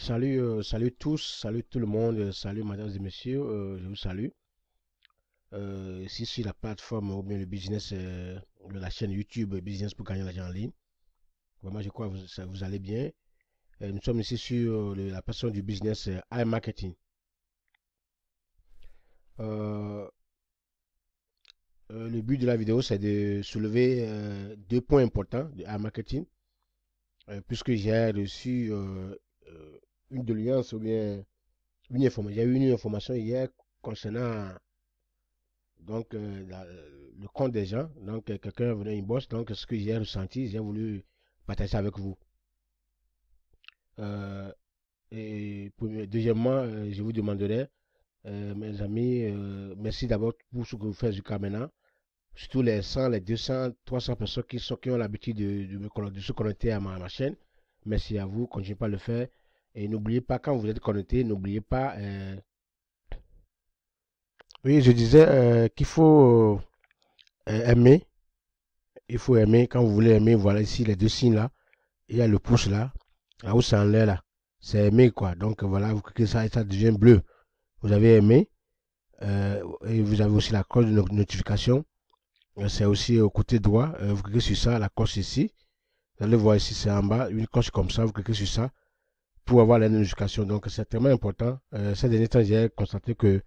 Salut tous, salut tout le monde, salut mesdames et messieurs, je vous salue. Ici sur la plateforme ou bien le business de la chaîne YouTube Business pour gagner l'argent en ligne. Vraiment, je crois que vous allez bien. Nous sommes ici sur la passion du business iMarketing. Euh, le but de la vidéo, c'est de soulever deux points importants de iMarketing, puisque j'ai reçu une doléance ou bien une information. J'ai eu une information hier concernant le compte des gens. Donc, quelqu'un venait inbox. Donc, ce que j'ai ressenti, j'ai voulu partager ça avec vous. Euh, Deuxièmement, je vous demanderai, mes amis, merci d'abord pour ce que vous faites jusqu'à maintenant. Surtout les 100, les 200, 300 personnes qui ont l'habitude de se connecter à ma chaîne. Merci à vous, continuez pas à le faire. Et n'oubliez pas, quand vous êtes connecté, n'oubliez pas. Oui, je disais qu'il faut aimer. Il faut aimer. Quand vous voulez aimer, voilà ici les deux signes là. Il y a le pouce là. Là où c'est en l'air là. C'est aimé quoi. Donc voilà, vous cliquez ça et ça devient bleu. Vous avez aimé. Et vous avez aussi la cloche de notification. C'est aussi au côté droit. Vous cliquez sur ça, la cloche ici. Vous allez voir ici, c'est en bas. Une cloche comme ça. Vous cliquez sur ça pour avoir la notification. Donc c'est tellement important. Ces derniers temps, j'ai constaté que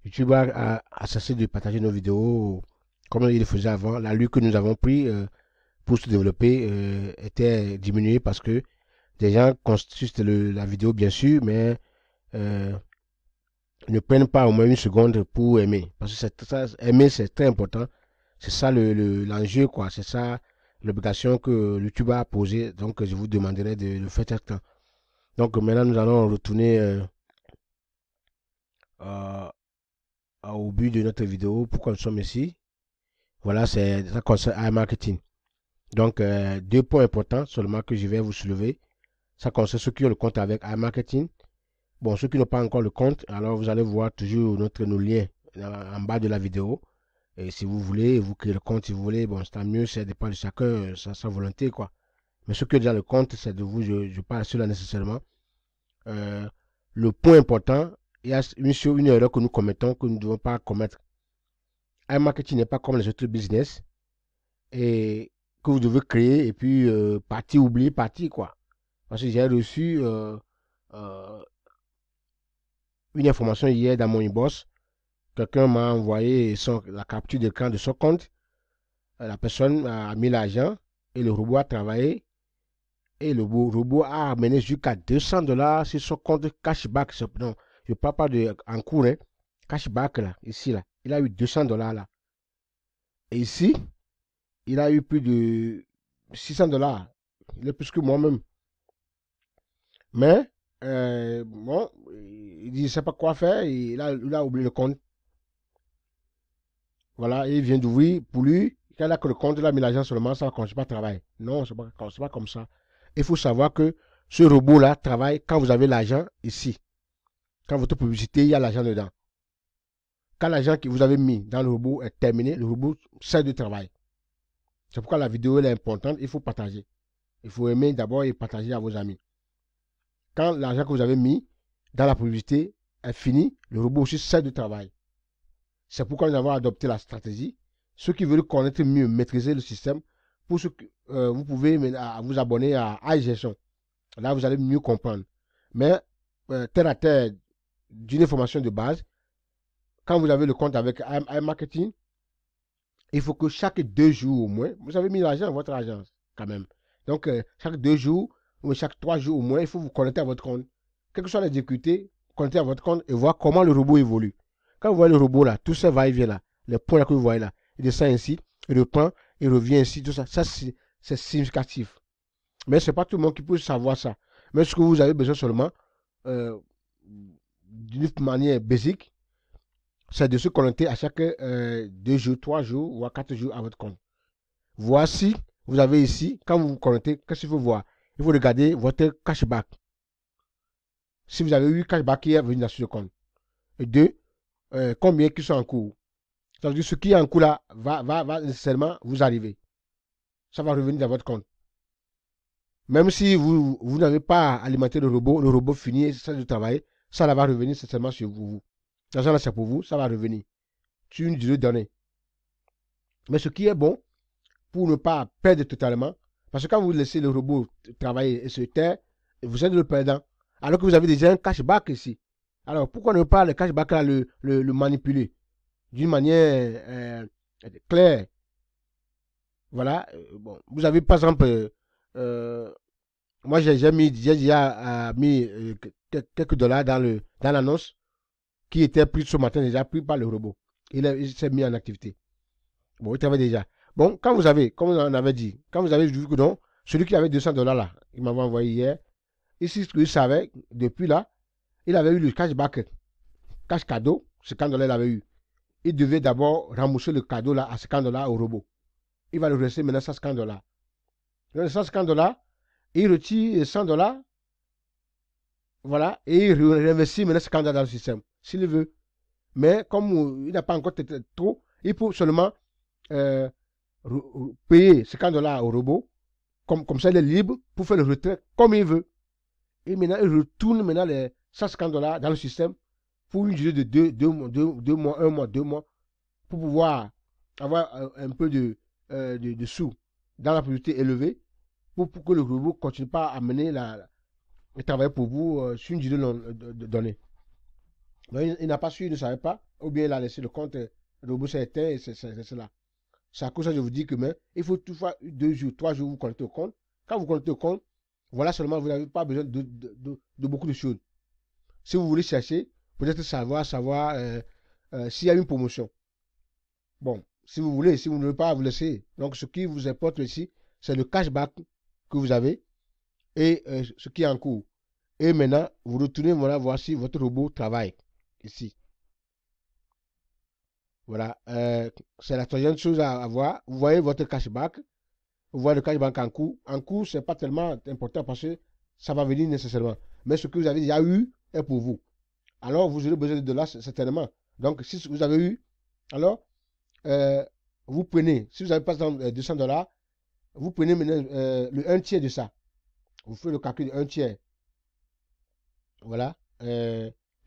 YouTube a cessé de partager nos vidéos comme il le faisait avant. La lutte que nous avons pris pour se développer était diminuée parce que des gens consultent la vidéo bien sûr, mais euh, ne prennent pas au moins une seconde pour aimer. Parce que aimer, c'est très important. C'est ça l'enjeu, quoi. C'est ça l'obligation que YouTube a posée. Donc, je vous demanderai de le faire tout. Donc, maintenant, nous allons retourner euh, au but de notre vidéo. Pourquoi nous sommes ici? Voilà, ça concerne iMarketing. Donc, deux points importants seulement que je vais vous soulever. Ça concerne ceux qui ont le compte avec iMarketing. Bon, ceux qui n'ont pas encore le compte, alors vous allez voir toujours nos liens en bas de la vidéo. Et si vous voulez, vous créez le compte si vous voulez. Bon, c'est tant mieux, ça dépend de chacun, sa volonté, quoi. Mais ceux qui ont déjà le compte, c'est de vous, je parle cela nécessairement. Euh, le point important, il y a une erreur que nous commettons, que nous ne devons pas commettre. iMarketing n'est pas comme les autres business et que vous devez créer et puis partir, oublier, partir, quoi. Parce que j'ai reçu euh, une information hier dans mon inbox. Quelqu'un m'a envoyé la capture d'écran de son compte. La personne a mis l'argent et le robot a travaillé. Et le robot a amené jusqu'à $200 sur son compte cashback. Non, je ne parle pas de en cours, hein. Cashback là, ici là. Il a eu $200 là. Et ici, il a eu plus de $600. Il est plus que moi-même. Mais, bon, il dit, ne sait pas quoi faire. Il a oublié le compte. Voilà, il vient d'ouvrir pour lui. Quand il a que le compte, il a mis l'argent seulement, ça ne commence pas à travailler. Non, ce n'est pas comme ça. Il faut savoir que ce robot-là travaille quand vous avez l'argent ici. Quand votre publicité, il y a l'argent dedans. Quand l'argent que vous avez mis dans le robot est terminé, le robot cesse de travailler. C'est pourquoi la vidéo elle est importante, il faut partager. Il faut aimer d'abord et partager à vos amis. Quand l'argent que vous avez mis dans la publicité est fini, le robot aussi cesse de travailler. C'est pourquoi nous avons adopté la stratégie. Ceux qui veulent connaître mieux, maîtriser le système, pour ce que, vous pouvez vous abonner à iGestion. Là, vous allez mieux comprendre. Mais, terre à terre, d'une information de base, quand vous avez le compte avec iMarketing, il faut que chaque 2 jours au moins, vous avez mis l'argent dans votre agence quand même. Donc, chaque 2 jours ou chaque 3 jours au moins, il faut vous connecter à votre compte. Quelles que soient les difficultés, connectez à votre compte et voir comment le robot évolue. Quand vous voyez le robot là, tout ça va et vient là, les points là que vous voyez là, il descend ainsi, il reprend, il revient ainsi, tout ça, ça c'est significatif. Mais ce n'est pas tout le monde qui peut savoir ça. Mais ce que vous avez besoin seulement, euh, d'une manière basique, c'est de se connecter à chaque 2 jours, 3 jours ou à 4 jours à votre compte. Voici, vous avez ici, quand vous vous connectez, qu'est-ce qu'il faut voir? Il faut regarder votre cashback. Si vous avez eu cashback qui est venu sur le compte. Et deux, combien qui sont en cours. Ça veut dire ce qui est en cours là va nécessairement vous arriver. Ça va revenir dans votre compte. Même si vous n'avez pas alimenté le robot finit ça de travailler, ça là va revenir certainement sur vous. L'argent là, c'est pour vous, ça va revenir sur une durée donnée. Mais ce qui est bon, pour ne pas perdre totalement, parce que quand vous laissez le robot travailler et se taire, vous êtes le perdant. Alors que vous avez déjà un cashback ici. Alors pourquoi ne pas le cashback là le manipuler d'une manière claire? Voilà. Bon, vous avez par exemple, euh, moi j'ai déjà mis quelques dollars dans l'annonce qui était pris ce matin déjà pris par le robot. Il s'est mis en activité. Bon, il travaille déjà. Bon, quand vous avez, comme on en avait dit, quand vous avez vu que non, celui qui avait 200 $ là, il m'avait envoyé hier, ici, ce qu'il savait, depuis là, il avait eu le cashback, cash cadeau, 50 $ il avait eu. Il devait d'abord rembourser le cadeau là à 50 $ au robot. Il va le rester maintenant 150 $. Donc, 150 $, il retire 100 $, voilà, et il réinvestit maintenant 50 $ dans le système, s'il veut. Mais comme il n'a pas encore trop, il peut seulement euh, payer 50 $ au robot, comme ça il est libre pour faire le retrait comme il veut. Et maintenant, il retourne maintenant les 150 $ dans le système pour une durée de 2 mois, 1 mois, 2 mois, pour pouvoir avoir un peu de sous dans la priorité élevée, pour que le robot ne continue pas à mener le travail pour vous sur une durée donnée. Donc, il n'a pas su, il ne savait pas, ou bien il a laissé le compte, le robot s'est éteint et c'est cela. C'est à cause de ça que je vous dis que mais, il faut toutefois 2 jours, 3 jours vous connecter au compte. Quand vous connectez au compte, voilà seulement, vous n'avez pas besoin de beaucoup de choses. Si vous voulez chercher, peut-être savoir s'il y a une promotion. Bon, si vous voulez, si vous ne voulez pas, vous laissez. Donc, ce qui vous importe ici, c'est le cashback que vous avez et ce qui est en cours. Et maintenant, vous retournez, voilà, voir si votre robot travaille ici. Voilà, c'est la troisième chose à voir. Vous voyez votre cashback. Vous voyez le cashback en cours. En cours, ce n'est pas tellement important parce que ça va venir nécessairement. Mais ce que vous avez déjà eu est pour vous. Alors, vous aurez besoin de dollars certainement. Donc, si vous avez eu, alors, euh, vous prenez, si vous avez par exemple 200 $, vous prenez maintenant le 1 tiers de ça. Vous faites le calcul de 1 tiers. Voilà.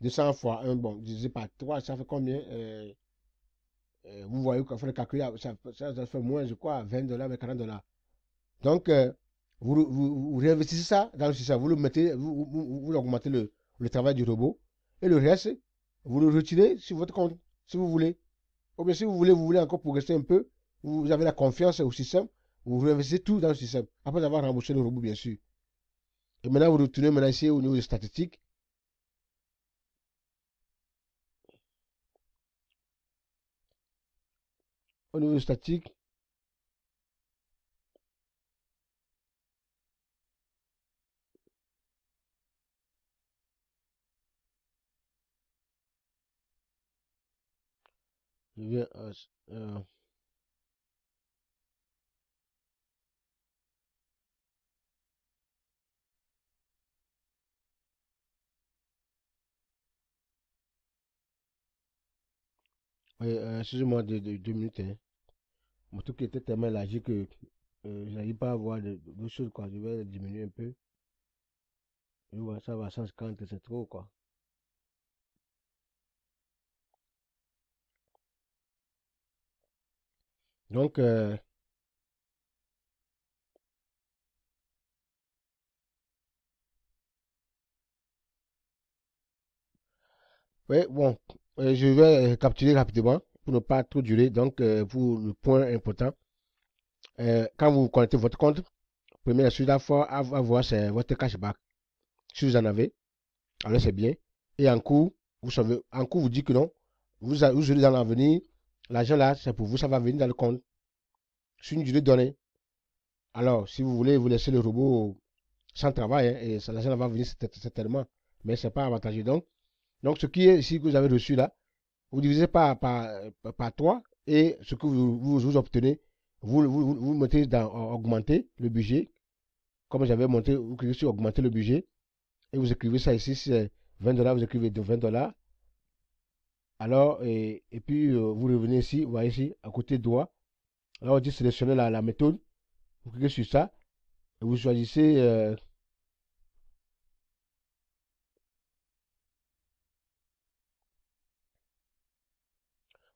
200 fois 1, bon, divisé par 3, ça fait combien vous voyez qu'on fait le calcul, ça fait moins, je crois, 20 $, mais 40 $. Donc, vous réinvestissez ça dans le système, vous le mettez, vous augmentez le travail du robot, et le reste, vous le retirez sur votre compte, si vous voulez. Ou bien si vous voulez encore progresser un peu, vous avez la confiance au système, vous réinvestissez tout dans le système, après avoir remboursé le robot, bien sûr. Et maintenant, vous retournez maintenant ici au niveau des statistiques. Au niveau des statistiques, je viens excusez-moi de 2 minutes. Hein. Mon truc était tellement élargi que je n'arrive pas à voir de choses, quoi. Je vais diminuer un peu. Et voilà, ça va, 150, c'est trop, quoi. Donc, ouais, bon, je vais capturer rapidement pour ne pas trop durer. Donc, pour le point important, quand vous connectez votre compte, première chose à voir, c'est votre cashback. Si vous en avez, alors c'est bien. Et en cours, vous savez, en cours, vous dites que non, vous allez dans l'avenir, l'argent là, c'est pour vous, ça va venir dans le compte, sur une durée donnée. Alors, si vous voulez, vous laissez le robot sans travail, hein, et l'argent va venir certainement, mais c'est pas avantageux. Donc, ce qui est ici que vous avez reçu là, vous divisez par 3 et ce que vous obtenez, vous mettez dans augmenter le budget. Comme j'avais monté, vous cliquez sur augmenter le budget et vous écrivez ça ici, si c'est 20 $, vous écrivez de 20 $. Alors, et puis vous revenez ici, vous voyez ici, à côté droit. Là, on dit sélectionner la méthode. Vous cliquez sur ça. Vous choisissez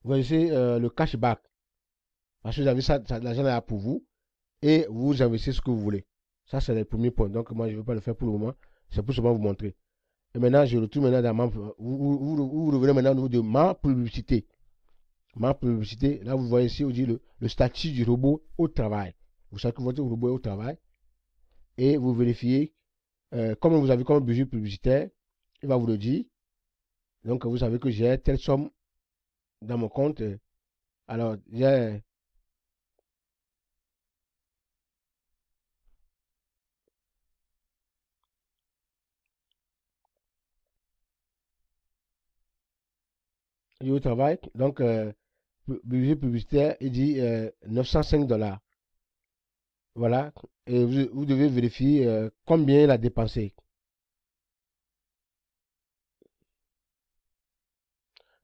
le cashback. Parce que vous avez ça, l'argent là pour vous et vous investissez ce que vous voulez. Ça, c'est le premier point. Donc, moi, je ne vais pas le faire pour le moment. C'est pour seulement vous montrer. Et maintenant, je retourne maintenant dans ma. Vous revenez maintenant au niveau de ma publicité. Ma publicité, là, vous voyez ici, on dit le statut du robot au travail. Vous savez que votre robot est au travail. Et vous vérifiez, comme vous avez comme budget publicitaire, il va vous le dire. Donc, vous savez que j'ai telle somme dans mon compte. Alors, j'ai. Au travail. Donc, budget publicitaire, il dit 905 $. Voilà. Et vous devez vérifier combien il a dépensé.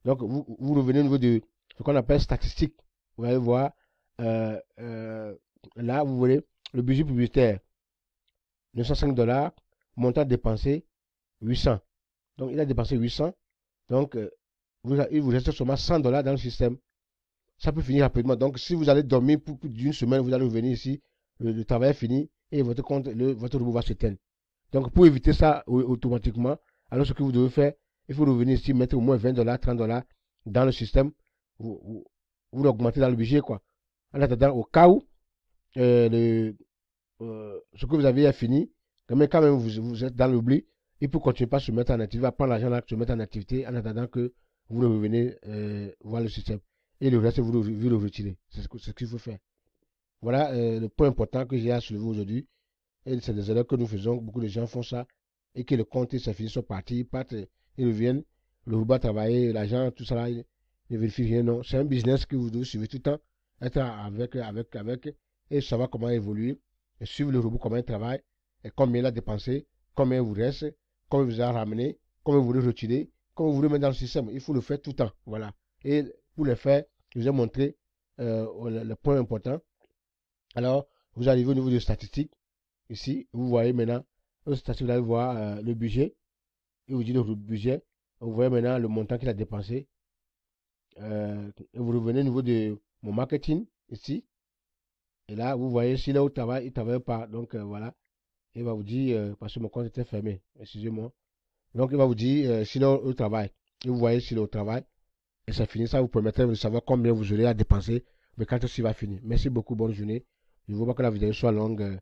Donc, vous revenez au niveau de ce qu'on appelle statistique. Vous allez voir, là, vous voyez le budget publicitaire, 905 $, montant dépensé, 800. Donc, il a dépensé 800. Donc, il vous reste seulement 100 $ dans le système. Ça peut finir rapidement. Donc, si vous allez dormir pour plus d'une semaine, vous allez revenir ici, le travail est fini et votre compte, votre robot va s'éteindre. Donc, pour éviter ça automatiquement, alors ce que vous devez faire, il faut revenir ici, mettre au moins 20 $, 30 $ dans le système. Vous l'augmentez dans le budget, quoi. En attendant, au cas où ce que vous avez est fini, mais quand même vous êtes dans l'oubli, il peut continuer pas se mettre en activité, il va prendre l'argent là, se mettre en activité en attendant que vous revenez voir le système. Et le reste, vous le retirez. C'est ce qu'il faut faire. Voilà le point important que j'ai à soulever aujourd'hui. Et c'est des erreurs que nous faisons. Beaucoup de gens font ça. Et que le compte, ça finit sur partie. Ils partent, ils reviennent. Le robot travailler, l'argent, tout ça là, ils ne vérifient rien. Non. C'est un business que vous devez suivre tout le temps. Être avec. Et savoir comment évoluer. Et suivre le robot, comment il travaille. Et combien il a dépensé. Combien il vous reste. Combien il vous a ramené. Combien vous voulez retirer. Combien vous voulez mettre dans le système. Il faut le faire tout le temps. Voilà. Et pour le faire, je vous ai montré le point important. Alors, vous arrivez au niveau de statistiques. Ici, vous voyez maintenant, au statistique, vous allez voir le budget. Et vous dites le budget. Vous voyez maintenant le montant qu'il a dépensé. Et vous revenez au niveau de mon marketing, ici. Et là, vous voyez, s'il est au travail, il ne travaille pas. Donc, voilà. Il va vous dire, parce que mon compte était fermé. Excusez-moi. Donc, il va vous dire s'il est au travail. Et vous voyez s'il est au travail. Et c'est fini. Ça vous permettra de savoir combien vous aurez à dépenser. Mais quand ceci va finir. Merci beaucoup. Bonne journée. Je ne veux pas que la vidéo soit longue.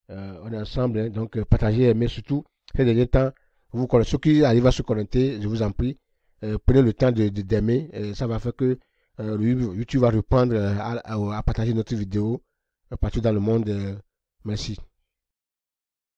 On est ensemble. Hein, donc, partagez, aimez surtout. Ces derniers temps, ceux qui arrivent à se connecter, je vous en prie, prenez le temps d'aimer. Ça va faire que YouTube va reprendre à partager notre vidéo partout dans le monde. Merci.